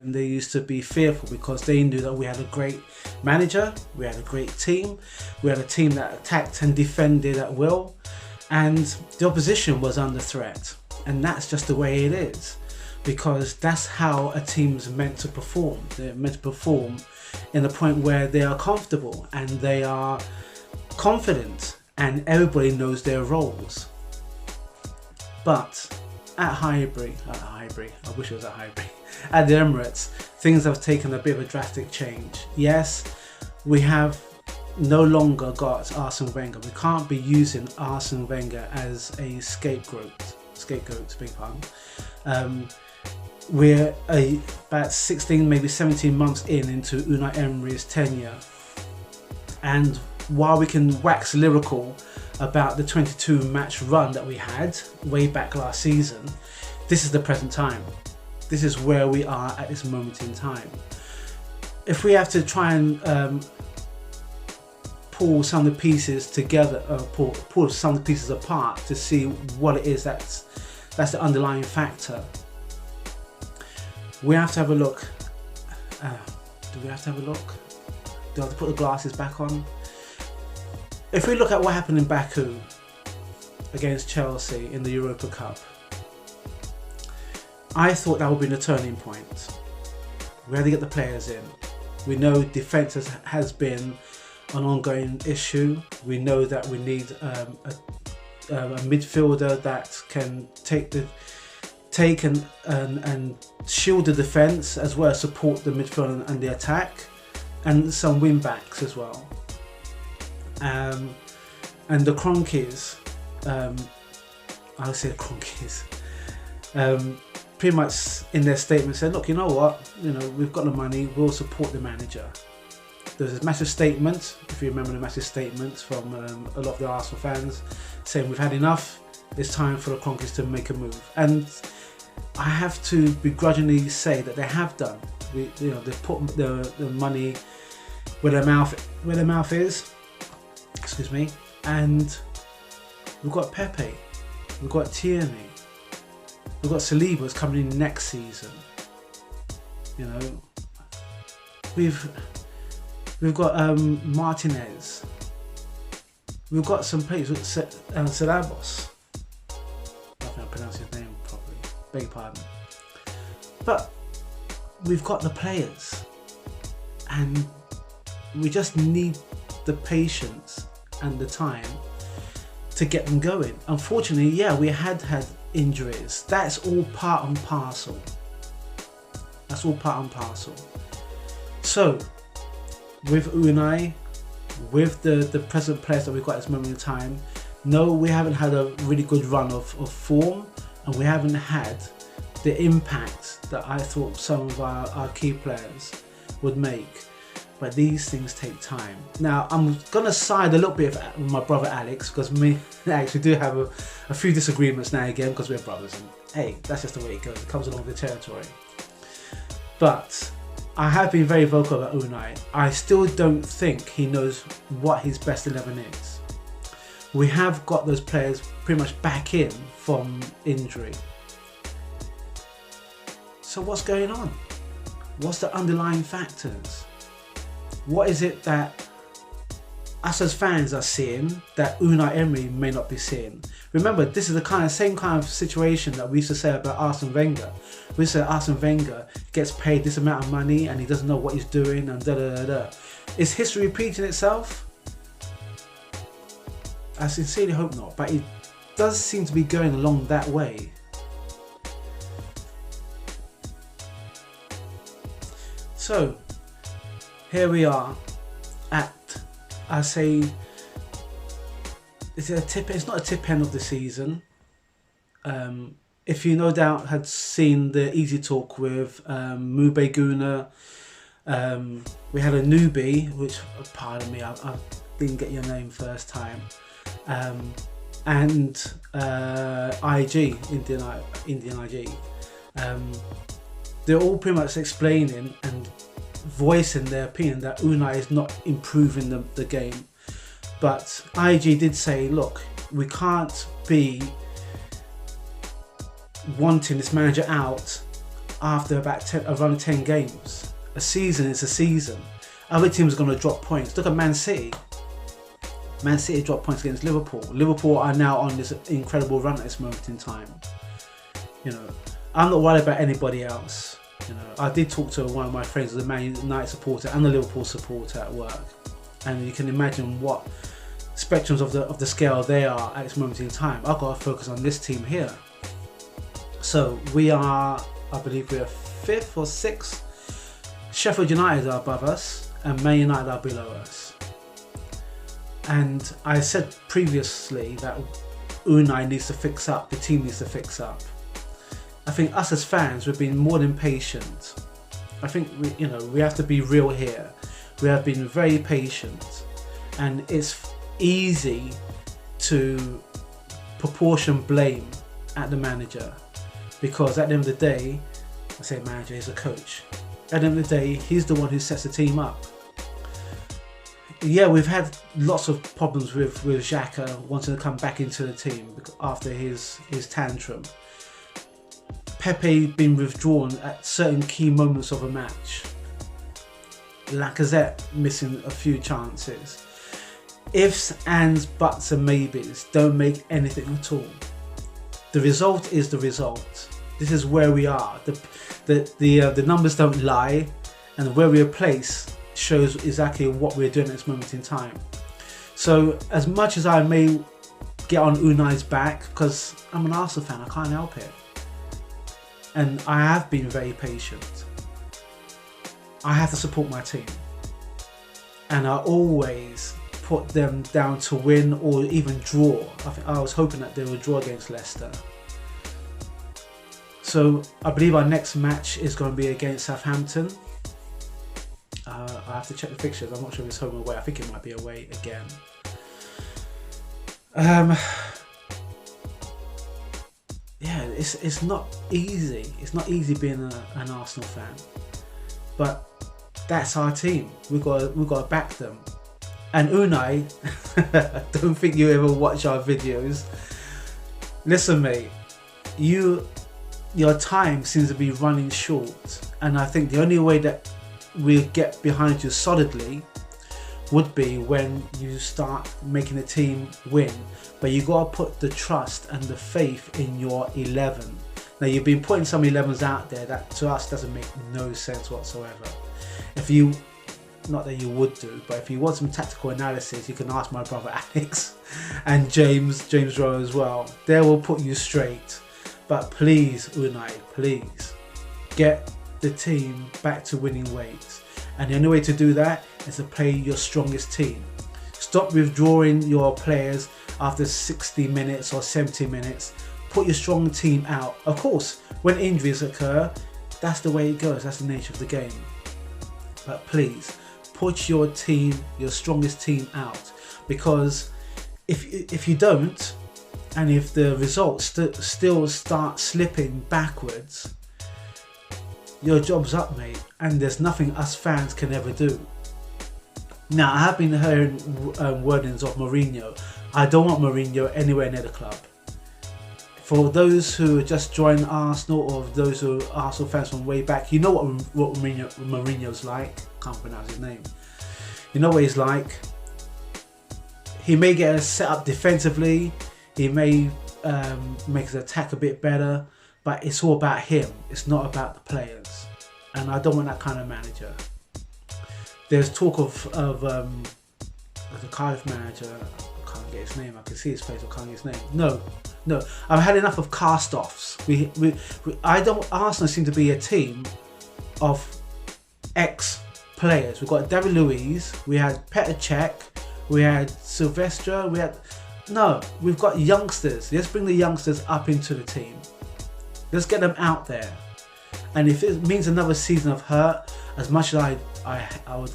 And they used to be fearful because they knew that we had a great manager, we had a great team, we had a team that attacked and defended at will, and the opposition was under threat. And that's just the way it is, because that's how a team's meant to perform. They're meant to perform in the point where they are comfortable and they are confident and everybody knows their roles. But at Highbury, I wish it was at Highbury, at the Emirates, things have taken a bit of a drastic change. Yes, we have no longer got Arsene Wenger. We can't be using Arsene Wenger as a scapegoat, big pardon. We're about 16, maybe 17 months into Unai Emery's tenure, and while we can wax lyrical about the 22 match run that we had way back last season, this is the present time. This is where we are at this moment in time. If we have to try and pull some of the pieces together, pull some of the pieces apart to see what it is that's the underlying factor, we have to have a look. Do we have to have a look? Do I have to put the glasses back on? If we look at what happened in Baku against Chelsea in the Europa Cup, I thought that would be a turning point. We had to get the players in. We know defence has been an ongoing issue. We know that we need a midfielder that can take and shield the defence as well as support the midfield and the attack, and some wing backs as well. And the Cronkies, I'll say Cronkies, pretty much in their statement said, look, you know what, we've got the money, we'll support the manager. There's a massive statement, if you remember the massive statement from a lot of the Arsenal fans saying we've had enough, it's time for the Cronkies to make a move. And I have to begrudgingly say that they have done. They've put the money where their mouth is. Excuse me. And we've got Pepe, we've got Tierney, we've got Saliba's coming in next season. We've got Martinez. We've got some players with Salabos. I don't think I pronounced his name properly. Beg your pardon. But we've got the players, and we just need the patience and the time to get them going. Unfortunately, we had injuries. That's all part and parcel. So, with Unai, with the present players that we've got at this moment in time, no, we haven't had a really good run of form, and we haven't had the impact that I thought some of our key players would make. But these things take time. Now, I'm going to side a little bit with my brother Alex, because me and Alex, we do have a few disagreements now and again, because we're brothers, and hey, that's just the way it goes. It comes along with the territory. But I have been very vocal about Unai. I still don't think he knows what his best 11 is. We have got those players pretty much back in from injury. So what's going on? What's the underlying factors? What is it that us as fans are seeing that Unai Emery may not be seeing? Remember, this is the same kind of situation that we used to say about Arsene Wenger. We said Arsene Wenger gets paid this amount of money and he doesn't know what he's doing and da da da da. Is history repeating itself? I sincerely hope not, but it does seem to be going along that way. So, here we are at, I say, it's not a tip end of the season. If you no doubt had seen the Easy Talk with Mube Guna, we had a newbie, which, pardon me, I didn't get your name first time, and IG, Indian IG. They're all pretty much explaining and voicing their opinion that Unai is not improving the game. But IG did say, look, we can't be wanting this manager out after about 10, around 10 games. A season is a season. Other teams are going to drop points. Look at Man City. Man City dropped points against Liverpool. Liverpool are now on this incredible run at this moment in time. You know, I'm not worried about anybody else. You know, I did talk to one of my friends, the Man United supporter and the Liverpool supporter at work, and you can imagine what spectrums of the scale they are at this moment in time. I've got to focus on this team here. So we are, I believe we are 5th or 6th. Sheffield United are above us and Man United are below us. And I said previously that UNAI needs to fix up, the team needs to fix up. I think us as fans, we've been more than patient. I think we have to be real here. We have been very patient, and it's easy to proportion blame at the manager, because at the end of the day, I say manager, he's a coach. At the end of the day, he's the one who sets the team up. Yeah, we've had lots of problems with Xhaka wanting to come back into the team after his tantrum. Pepe been withdrawn at certain key moments of a match. Lacazette missing a few chances. Ifs, ands, buts and maybes don't make anything at all. The result is the result. This is where we are. The numbers don't lie, and where we are placed shows exactly what we're doing at this moment in time. So as much as I may get on Unai's back, because I'm an Arsenal fan, I can't help it. And I have been very patient. I have to support my team. And I always put them down to win or even draw. I was hoping that they would draw against Leicester. So I believe our next match is going to be against Southampton. I have to check the fixtures. I'm not sure if it's home or away. I think it might be away again. Yeah, it's not easy. It's not easy being an Arsenal fan, but that's our team. We've got to back them. And Unai, I don't think you ever watch our videos. Listen, mate, your time seems to be running short, and I think the only way that we'll get behind you solidly would be when you start making the team win. But you got to put the trust and the faith in your 11. Now, you've been putting some 11s out there that to us doesn't make no sense whatsoever. If you, not that you would do, but if you want some tactical analysis, you can ask my brother Alex and James Rowe as well. They will put you straight. But please, Unai, please get the team back to winning ways. And the only way to do that is to play your strongest team. Stop withdrawing your players after 60 minutes or 70 minutes. Put your strong team out. Of course, when injuries occur, that's the way it goes. That's the nature of the game. But please, put your team, your strongest team out. Because if you don't, and if the results still start slipping backwards, your job's up, mate, and there's nothing us fans can ever do. Now, I have been hearing wordings of Mourinho. I don't want Mourinho anywhere near the club. For those who just joined Arsenal, or those who are Arsenal fans from way back, you know what Mourinho's like. Can't pronounce his name. You know what he's like. He may get us set up defensively. He may make his attack a bit better. But it's all about him. It's not about the players. And I don't want that kind of manager. There's talk of the Cardiff manager. I can't get his name. I can see his face. I can't get his name. No. I've had enough of cast-offs. Arsenal seem to be a team of ex-players. We've got David Luiz. We had Petr Cech. We had Silvestre. We've got youngsters. Let's bring the youngsters up into the team. Let's get them out there. And if it means another season of hurt, as much as I would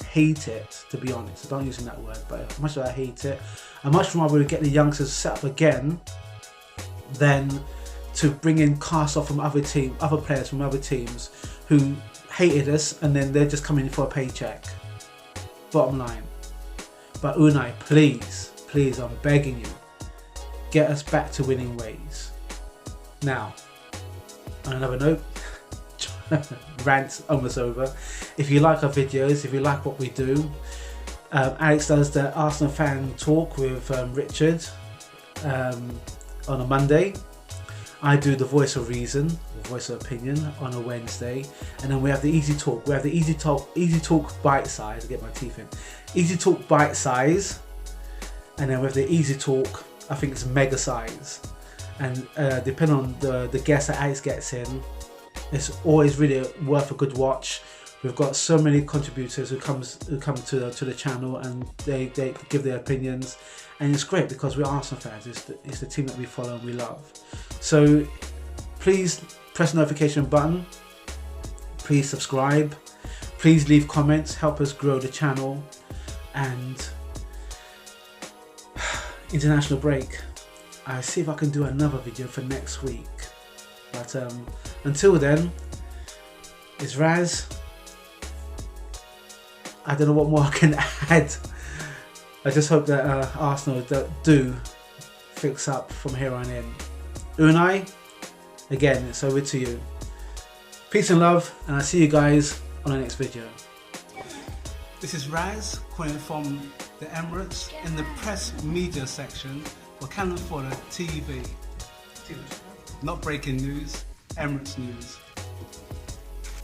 hate it, to be honest, I don't use that word, but as much as I hate it, I much rather get the youngsters set up again than to bring in cast off from other players from other teams who hated us, and then they're just coming in for a paycheck. Bottom line. But Unai, please, I'm begging you, get us back to winning ways. Now, on another note, rant almost over. If you like our videos, if you like what we do, Alex does the Arsenal fan talk with Richard on a Monday. I do the voice of reason, the voice of opinion on a Wednesday, and then we have the easy talk. We have the easy talk bite size. Get my teeth in. Easy talk bite size, and then we have the easy talk. I think it's mega size, and depending on the guest that Alex gets in, it's always really worth a good watch. We've got so many contributors who come to the channel, and they give their opinions, and it's great because we're Arsenal fans. It's the team that we follow and we love. So please press the notification button. Please subscribe. Please leave comments. Help us grow the channel. And international break. I'll see if I can do another video for next week. But until then, it's Raz. I don't know what more I can add. I just hope that Arsenal do fix up from here on in. UNAI, again, it's over to you. Peace and love, and I'll see you guys on the next video. This is Raz, calling from the Emirates in the press media section for Fodder TV. Not breaking news, Emirates news.